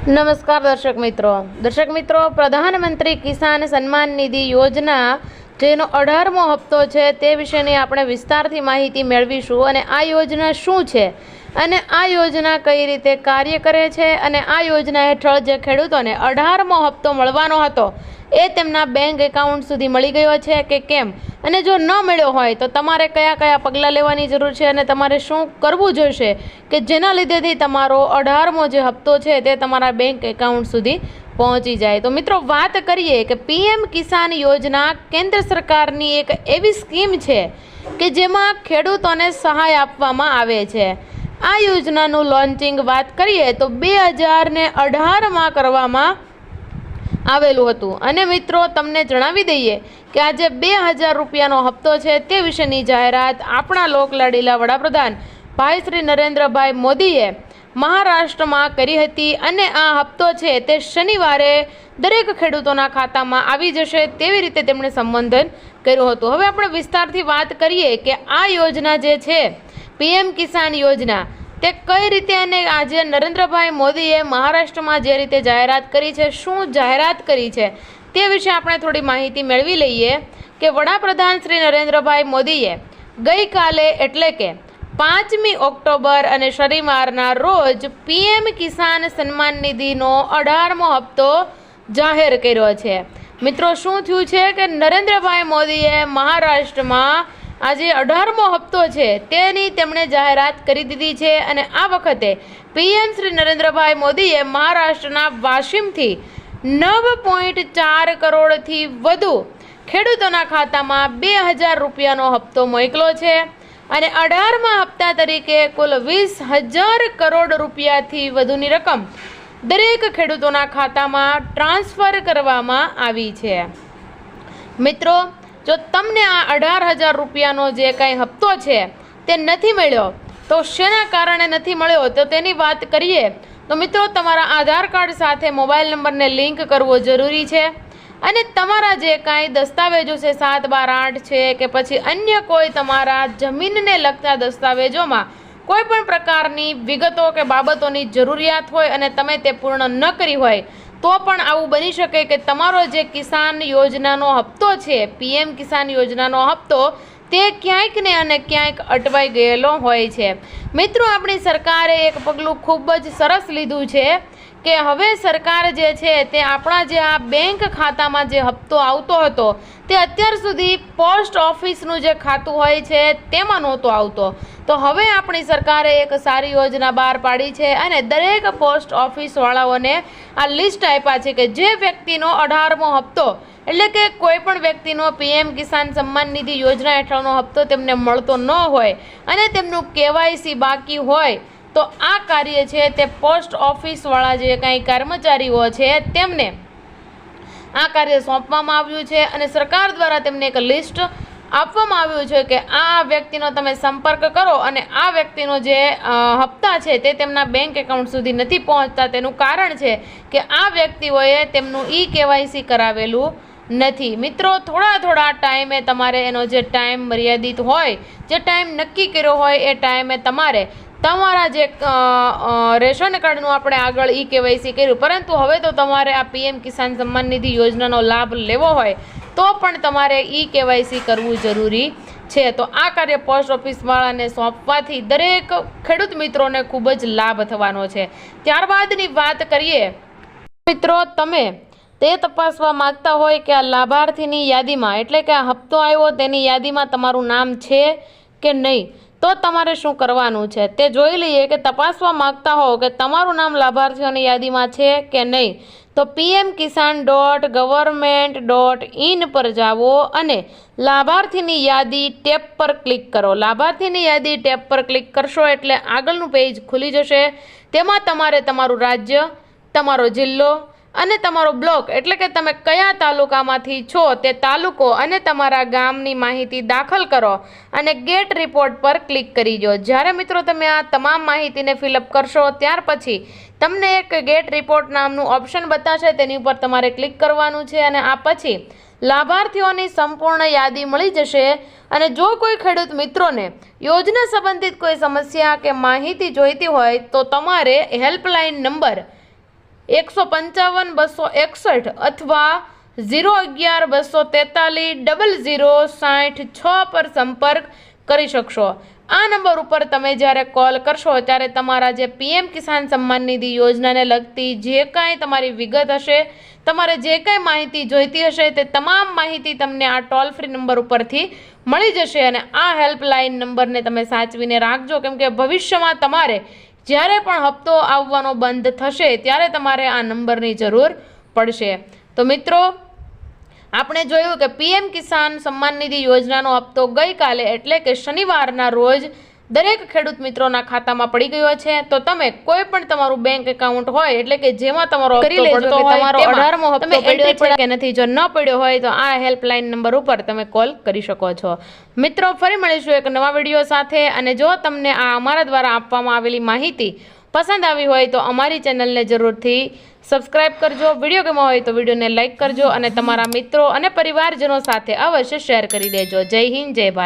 નમસ્કાર દર્શક મિત્રો પ્રધાનમંત્રી કિસાન સન્માન નિધિ યોજના જેનો 18મો હપ્તો છે તે વિશેની આપણે વિસ્તારથી માહિતી મેળવીશું અને આ યોજના શું છે અને આ યોજના કઈ રીતે કાર્ય કરે છે અને આ યોજના હેઠળ જે ખેડૂતોને 18મો હપ્તો મળવાનો હતો એ તેમના બેંક એકાઉન્ટ સુધી મળી ગયો છે કે કેમ અને જો ન મળ્યો હોય તો તમારે કયા કયા પગલાં લેવાની જરૂર છે અને તમારે શું કરવું જોઈશે કે જેના લીધેથી તમારો 18મો જે હપ્તો છે તે તમારા બેંક એકાઉન્ટ સુધી પહોંચી જાય। તો મિત્રો વાત કરીએ કે પીએમ કિસાન યોજના કેન્દ્ર સરકારની એક એવી સ્કીમ છે કે જેમાં ખેડૂતોને સહાય આપવામાં આવે છે। આ યોજનાનું લોન્ચિંગ વાત કરીએ તો 2018માં કરવામાં આવેલું હતું અને મિત્રો તમને જણાવી દઈએ કે આજે 2000 રૂપિયાનો હપ્તો છે તે વિશેની જાહેરાત આપણા લોકલાડીલા વડાપ્રધાન ભાઈ શ્રી નરેન્દ્રભાઈ મોદીએ મહારાષ્ટ્રમાં કરી હતી અને આ હપ્તો છે તે શનિવારે દરેક ખેડૂતોના ખાતામાં આવી જશે તેવી રીતે તેમણે સંબોધન કર્યું હતું। હવે આપણે વિસ્તારથી વાત કરીએ કે આ યોજના જે છે પીએમ કિસાન યોજના તે કઈ રીતે અને આજે નરેન્દ્રભાઈ મોદીએ મહારાષ્ટ્રમાં જે રીતે જાહેરાત કરી છે શું જાહેરાત કરી છે તે વિશે આપણે થોડી માહિતી મેળવી લઈએ કે વડાપ્રધાન શ્રી નરેન્દ્રભાઈ મોદીએ ગઈકાલે એટલે કે 5મી ઓક્ટોબર અને શનિવારના રોજ પીએમ કિસાન સન્માન નિધિનો 18મો હપ્તો જાહેર કર્યો છે। મિત્રો શું થયું છે કે નરેન્દ્રભાઈ મોદીએ મહારાષ્ટ્રમાં આજે 18મો હપ્તો છે તેની તેમણે જાહેરાત કરી દીધી છે અને આ વખતે પીએમ શ્રી નરેન્દ્રભાઈ મોદીએ મહારાષ્ટ્રના વાશિમથી 9.4 કરોડથી વધુ ખેડૂતોના ખાતામાં 2000 રૂપિયાનો હપ્તો મોકલ્યો છે અને 18મા હપ્તા તરીકે કુલ 20,000 કરોડ રૂપિયાથી વધુની રકમ દરેક ખેડૂતોના ખાતામાં ટ્રાન્સફર કરવામાં આવી છે। મિત્રો જો તમને આ 18,000 રૂપિયાનો જે કાંઈ હપ્તો છે તે નથી મળ્યો તો શેના કારણે નથી મળ્યો તો તેની વાત કરીએ તો મિત્રો તમારા આધાર કાર્ડ સાથે મોબાઈલ નંબરને લિંક કરવો જરૂરી છે અને તમારા જે કાંઈ દસ્તાવેજો છે 7/12 છે કે પછી અન્ય કોઈ તમારા જમીનને લગતા દસ્તાવેજોમાં કોઈ પણ પ્રકારની વિગતો કે બાબતોની જરૂરિયાત હોય અને તમે તે પૂર્ણ ન કરી હોય તો પણ આવું બની શકે કે તમારો જે કિસાન યોજનાનો હપ્તો છે પીએમ કિસાન યોજનાનો હપ્તો તે ક્યાંક ને અને ક્યાંક અટવાઈ ગયેલો હોય છે। મિત્રો આપણી સરકારે એક પગલું ખૂબ જ સરસ લીધું છે કે હવે સરકાર જે છે તે આપણા જે આ બેંક ખાતામાં જે હપ્તો આવતો હતો તે અત્યાર સુધી પોસ્ટ ઓફિસનું જે ખાતું હોય છે તેમાં નહોતો આવતો તો હવે આપણી સરકારે એક સારી યોજના બહાર પાડી છે અને દરેક પોસ્ટ ઓફિસવાળાઓને આ લિસ્ટ આપ્યા છે કે જે વ્યક્તિનો 18મો હપ્તો એટલે કે કોઈ પણ વ્યક્તિનો પીએમ કિસાન સન્માન નિધિ યોજના હેઠળનો હપ્તો તેમને મળતો ન હોય અને તેમનું કેવાયસી બાકી હોય તો આ કાર્ય છે તે પોસ્ટ ઓફિસવાળા જે કાંઈ કર્મચારીઓ છે તેમને આ કાર્ય સોંપવામાં આવ્યું છે અને સરકાર દ્વારા તેમને એક લિસ્ટ આપવામાં આવ્યું છે કે આ વ્યક્તિનો તમે સંપર્ક કરો અને આ વ્યક્તિનો જે હપ્તા છે તે તેમના બેંક એકાઉન્ટ સુધી નથી પહોંચતા તેનું કારણ છે કે આ વ્યક્તિઓએ તેમનું કેવાયસી કરાવેલું નથી। મિત્રો થોડા ટાઈમે તમારે એનો જે ટાઈમ મર્યાદિત હોય જે ટાઈમ નક્કી કર્યો હોય એ ટાઈમે તમારે તમારા જે રેશન કાર્ડનું આપણે આગળ કેવાયસી કર્યું પરંતુ હવે તો તમારે આ પીએમ કિસાન સન્માન નિધિ યોજનાનો લાભ લેવો હોય તો પણ તમારે કેવાયસી કરવું જરૂરી છે। તો આ કાર્ય પોસ્ટ ઓફિસવાળાને સોંપવાથી દરેક ખેડૂત મિત્રોને ખૂબ જ લાભ થવાનો છે। ત્યારબાદની વાત કરીએ મિત્રો તમે તે તપાસવા માગતા હોય કે આ લાભાર્થીની યાદીમાં એટલે કે આ હપ્તો આવ્યો તેની યાદીમાં તમારું નામ છે કે નહીં તો તમારે શું કરવાનું છે તે જોઈ લઈએ કે તપાસવા માગતા હો કે તમારું નામ લાભાર્થીઓની યાદીમાં છે કે નહીં તો pm-kisan.government.in પર જાઓ અને લાભાર્થીની યાદી ટેબ પર ક્લિક કરો। લાભાર્થીની યાદી ટેબ પર ક્લિક કરશો એટલે આગળનું પેજ ખુલી જશે। તેમાં તમારે તમારું રાજ્ય તમારો જિલ્લો અને તમારો બ્લોક એટલે કે તમે કયા તાલુકામાંથી છો તે તાલુકો અને તમારા ગામની માહિતી દાખલ કરો અને ગેટ રિપોર્ટ પર ક્લિક કરી દો। જ્યારે મિત્રો તમે આ તમામ માહિતીને ફિલઅપ કરશો ત્યાર પછી તમને એક ગેટ રિપોર્ટ નામનું ઓપ્શન બતાવશે તેની ઉપર તમારે ક્લિક કરવાનું છે અને આ પછી લાભાર્થીઓની સંપૂર્ણ યાદી મળી જશે અને જો કોઈ ખેડૂત મિત્રોને યોજના સંબંધિત કોઈ સમસ્યા કે માહિતી જોઈતી હોય તો તમારે હેલ્પલાઇન નંબર 155 261 અથવા 011-243-0060 પર સંપર્ક કરી શકશો। આ નંબર ઉપર તમે જ્યારે કોલ કરશો ત્યારે તમારા જે પીએમ કિસાન સન્માન નિધિ યોજનાને લગતી જે કાંઈ તમારી વિગત હશે, તમારે જે કાંઈ માહિતી જોઈતી હશે તે તમામ માહિતી તમને આ ટોલ ફ્રી નંબર ઉપરથી મળી જશે। અને આ હેલ્પલાઇન નંબરને તમે સાચવીને રાખજો, કેમ કે ભવિષ્યમાં તમારે જ્યારે પણ હપ્તો આવવાનો બંધ થશે ત્યારે તમારે આ નંબરની જરૂર પડશે। તો મિત્રો, આપણે જોયું કે પીએમ કિસાન સન્માન નિધિ યોજનાનો હપ્તો ગઈકાલે એટલે કે શનિવારના રોજ દરેક ખેડૂત મિત્રોના ખાતામાં પડી ગયો છે। તો તમે કોઈ પણ તમારું બેંક એકાઉન્ટ હોય એટલે કે જેમાં તમારો હપ્તો પડતો હોય તમારો 18મો હપ્તો પડ્યો છે કે નથી, જો ન પડ્યો હોય તો આ હેલ્પલાઇન નંબર ઉપર તમે કોલ કરી શકો છો। મિત્રો, ફરી મળીશું એક નવા વિડીયો સાથે। અને જો તમને આ અમારા દ્વારા આપવામાં આવેલી માહિતી પસંદ આવી હોય તો અમારી ચેનલને જરૂરથી સબસ્ક્રાઇબ કરજો। વિડીયો ગમ્યો હોય તો વિડીયોને લાઇક કરજો અને તમારા મિત્રો અને પરિવારજનો સાથે અવશ્ય શેર કરી દેજો। જય હિન્દ, જય ભારત।